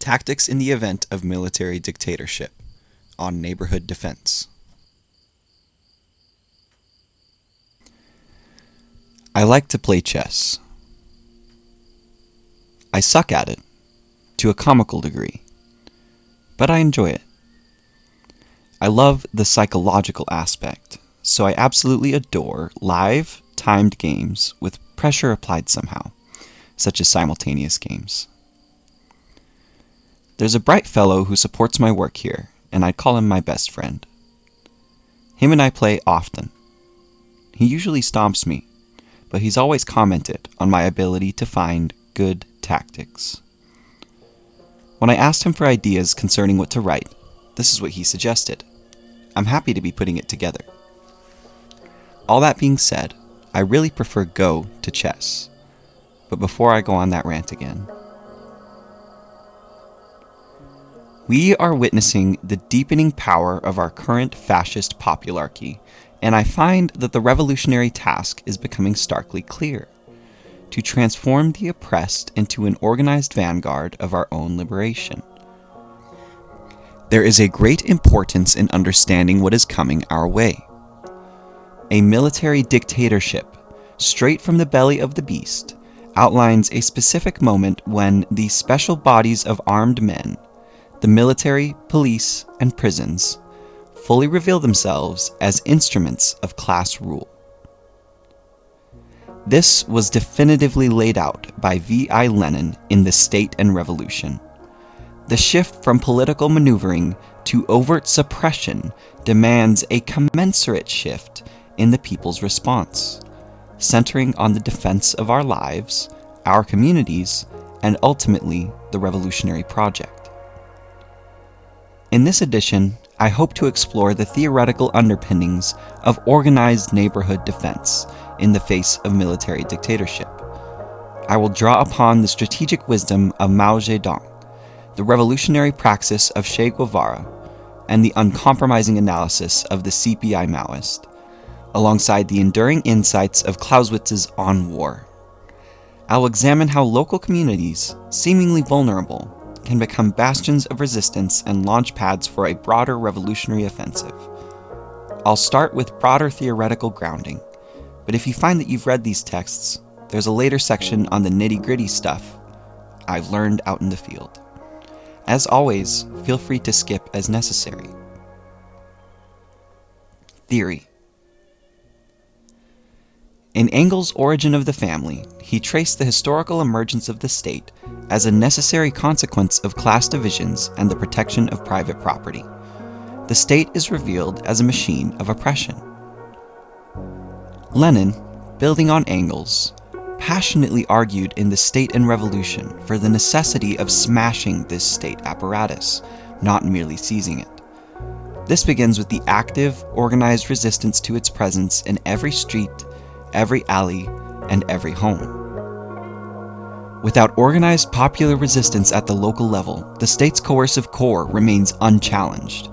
Tactics in the Event of Military Dictatorship on Neighborhood Defense. I like to play chess. I suck at it, to a comical degree, but I enjoy it. I love the psychological aspect, so I absolutely adore live, timed games with pressure applied somehow, such as simultaneous games. There's a bright fellow who supports my work here, and I'd call him my best friend. Him and I play often. He usually stomps me, but he's always commented on my ability to find good tactics. When I asked him for ideas concerning what to write, this is what he suggested. I'm happy to be putting it together. All that being said, I really prefer Go to chess. But before I go on that rant again, we are witnessing the deepening power of our current fascist popularchy, and I find that the revolutionary task is becoming starkly clear: to transform the oppressed into an organized vanguard of our own liberation. There is a great importance in understanding what is coming our way. A military dictatorship, straight from the belly of the beast, outlines a specific moment when the special bodies of armed men, the military, police, and prisons, fully reveal themselves as instruments of class rule. This was definitively laid out by V.I. Lenin in The State and Revolution. The shift from political maneuvering to overt suppression demands a commensurate shift in the people's response, centering on the defense of our lives, our communities, and ultimately the revolutionary project. In this edition, I hope to explore the theoretical underpinnings of organized neighborhood defense in the face of military dictatorship. I will draw upon the strategic wisdom of Mao Zedong, the revolutionary praxis of Che Guevara, and the uncompromising analysis of the CPI Maoist, alongside the enduring insights of Clausewitz's On War. I will examine how local communities, seemingly vulnerable, can become bastions of resistance and launch pads for a broader revolutionary offensive. I'll start with broader theoretical grounding, but if you find that you've read these texts, there's a later section on the nitty-gritty stuff I've learned out in the field. As always, feel free to skip as necessary. Theory. In Engels' Origin of the Family, he traced the historical emergence of the state as a necessary consequence of class divisions and the protection of private property. The state is revealed as a machine of oppression. Lenin, building on Engels, passionately argued in The State and Revolution for the necessity of smashing this state apparatus, not merely seizing it. This begins with the active, organized resistance to its presence in every street, every alley, and every home. Without organized popular resistance at the local level, the state's coercive core remains unchallenged.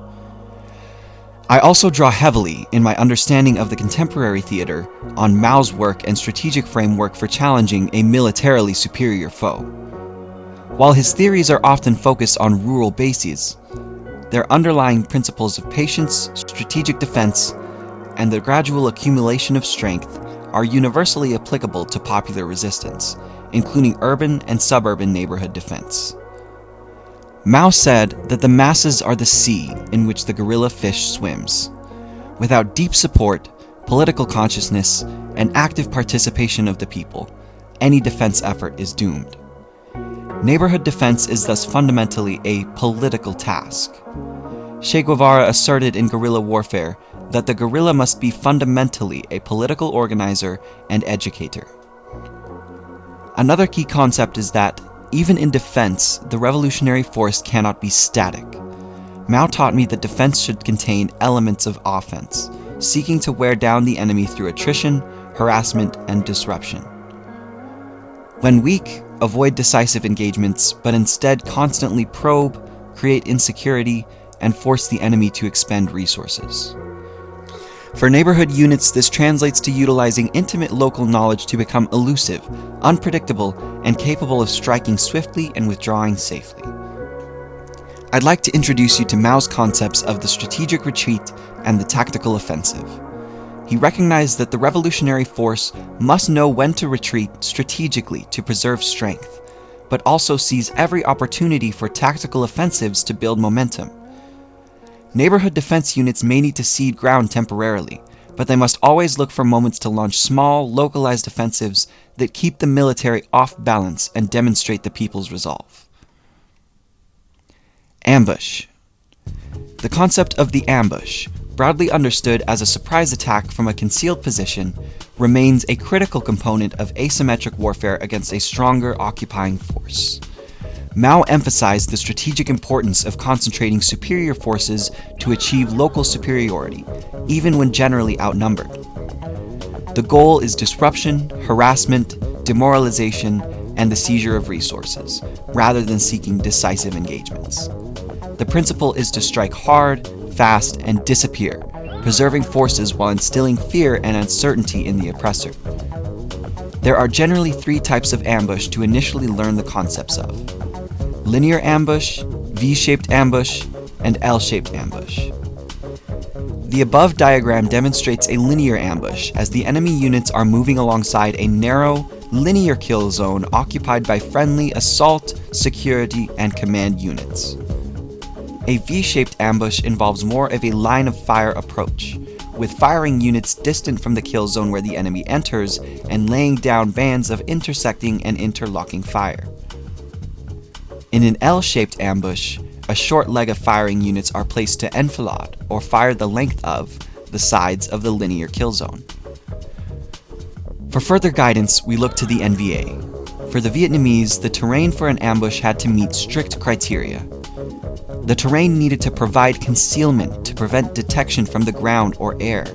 I also draw heavily, in my understanding of the contemporary theater, on Mao's work and strategic framework for challenging a militarily superior foe. While his theories are often focused on rural bases, their underlying principles of patience, strategic defense, and the gradual accumulation of strength are universally applicable to popular resistance, including urban and suburban neighborhood defense. Mao said that the masses are the sea in which the guerrilla fish swims. Without deep support, political consciousness, and active participation of the people, any defense effort is doomed. Neighborhood defense is thus fundamentally a political task. Che Guevara asserted in guerrilla warfare that the guerrilla must be fundamentally a political organizer and educator. Another key concept is that, even in defense, the revolutionary force cannot be static. Mao taught me that defense should contain elements of offense, seeking to wear down the enemy through attrition, harassment, and disruption. When weak, avoid decisive engagements, but instead constantly probe, create insecurity, and force the enemy to expend resources. For neighborhood units, this translates to utilizing intimate local knowledge to become elusive, unpredictable, and capable of striking swiftly and withdrawing safely. I'd like to introduce you to Mao's concepts of the strategic retreat and the tactical offensive. He recognized that the revolutionary force must know when to retreat strategically to preserve strength, but also sees every opportunity for tactical offensives to build momentum. Neighborhood defense units may need to cede ground temporarily, but they must always look for moments to launch small, localized offensives that keep the military off balance and demonstrate the people's resolve. Ambush. The concept of the ambush, broadly understood as a surprise attack from a concealed position, remains a critical component of asymmetric warfare against a stronger occupying force. Mao emphasized the strategic importance of concentrating superior forces to achieve local superiority, even when generally outnumbered. The goal is disruption, harassment, demoralization, and the seizure of resources, rather than seeking decisive engagements. The principle is to strike hard, fast, and disappear, preserving forces while instilling fear and uncertainty in the oppressor. There are generally three types of ambush to initially learn the concepts of: linear ambush, V-shaped ambush, and L-shaped ambush. The above diagram demonstrates a linear ambush as the enemy units are moving alongside a narrow, linear kill zone occupied by friendly assault, security, and command units. A V-shaped ambush involves more of a line-of-fire approach, with firing units distant from the kill zone where the enemy enters and laying down bands of intersecting and interlocking fire. In an L-shaped ambush, a short leg of firing units are placed to enfilade, or fire the length of, the sides of the linear kill zone. For further guidance, we look to the NVA. For the Vietnamese, the terrain for an ambush had to meet strict criteria. The terrain needed to provide concealment to prevent detection from the ground or air.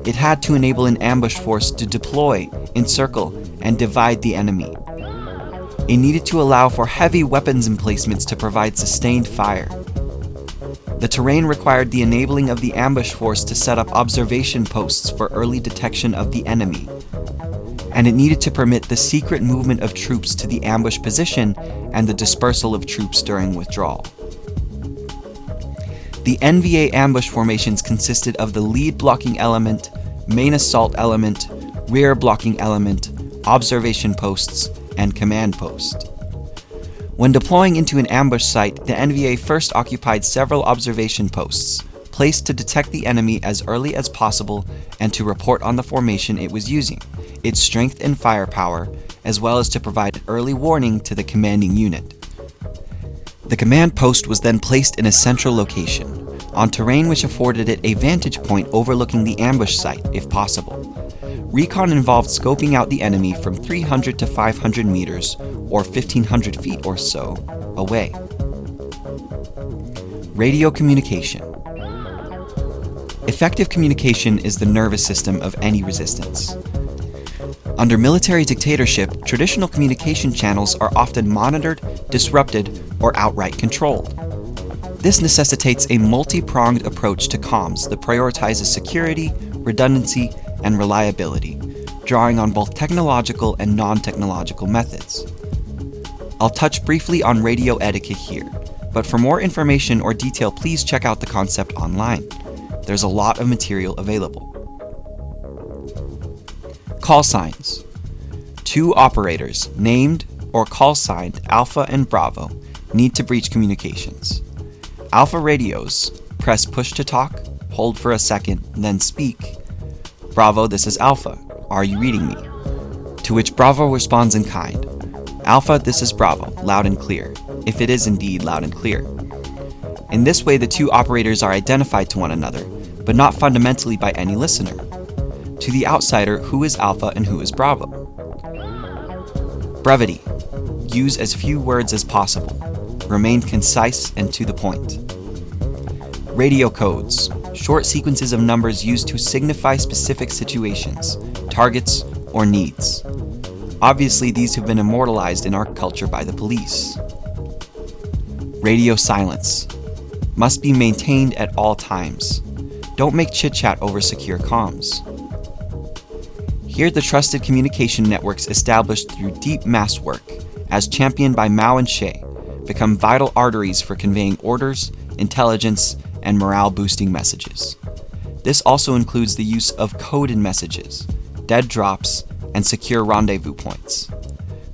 It had to enable an ambush force to deploy, encircle, and divide the enemy. It needed to allow for heavy weapons emplacements to provide sustained fire. The terrain required the enabling of the ambush force to set up observation posts for early detection of the enemy. And it needed to permit the secret movement of troops to the ambush position and the dispersal of troops during withdrawal. The NVA ambush formations consisted of the lead blocking element, main assault element, rear blocking element, observation posts, and command post. When deploying into an ambush site, the NVA first occupied several observation posts, placed to detect the enemy as early as possible and to report on the formation it was using, its strength and firepower, as well as to provide early warning to the commanding unit. The command post was then placed in a central location, on terrain which afforded it a vantage point overlooking the ambush site, if possible. Recon involved scoping out the enemy from 300 to 500 meters, or 1,500 feet or so, away. Radio communication. Effective communication is the nervous system of any resistance. Under military dictatorship, traditional communication channels are often monitored, disrupted, or outright controlled. This necessitates a multi-pronged approach to comms that prioritizes security, redundancy, and reliability, drawing on both technological and non-technological methods. I'll touch briefly on radio etiquette here, but for more information or detail, please check out the concept online. There's a lot of material available. Call signs. Two operators, named or call signed Alpha and Bravo, need to breach communications. Alpha radios, press push to talk, hold for a second, then speak. Bravo, this is Alpha. Are you reading me? To which Bravo responds in kind. Alpha, this is Bravo, loud and clear, if it is indeed loud and clear. In this way, the two operators are identified to one another, but not fundamentally by any listener. To the outsider, who is Alpha and who is Bravo? Brevity. Use as few words as possible. Remain concise and to the point. Radio codes. Short sequences of numbers used to signify specific situations, targets, or needs. Obviously, these have been immortalized in our culture by the police. Radio silence. Must be maintained at all times. Don't make chit-chat over secure comms. Here, the trusted communication networks established through deep mass work, as championed by Mao and Che, become vital arteries for conveying orders, intelligence, and morale-boosting messages. This also includes the use of coded messages, dead drops, and secure rendezvous points.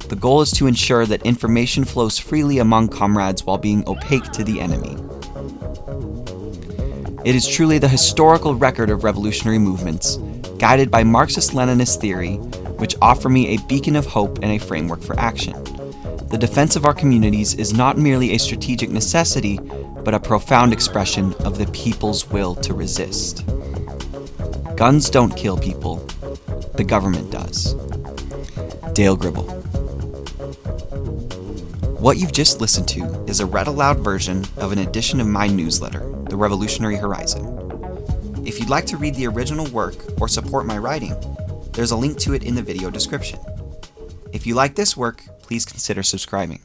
The goal is to ensure that information flows freely among comrades while being opaque to the enemy. It is truly the historical record of revolutionary movements, guided by Marxist-Leninist theory, which offer me a beacon of hope and a framework for action. The defense of our communities is not merely a strategic necessity, but a profound expression of the people's will to resist. Guns don't kill people, the government does. Dale Gribble. What you've just listened to is a read-aloud version of an edition of my newsletter, The Revolutionary Horizon. If you'd like to read the original work or support my writing, there's a link to it in the video description. If you like this work, please consider subscribing.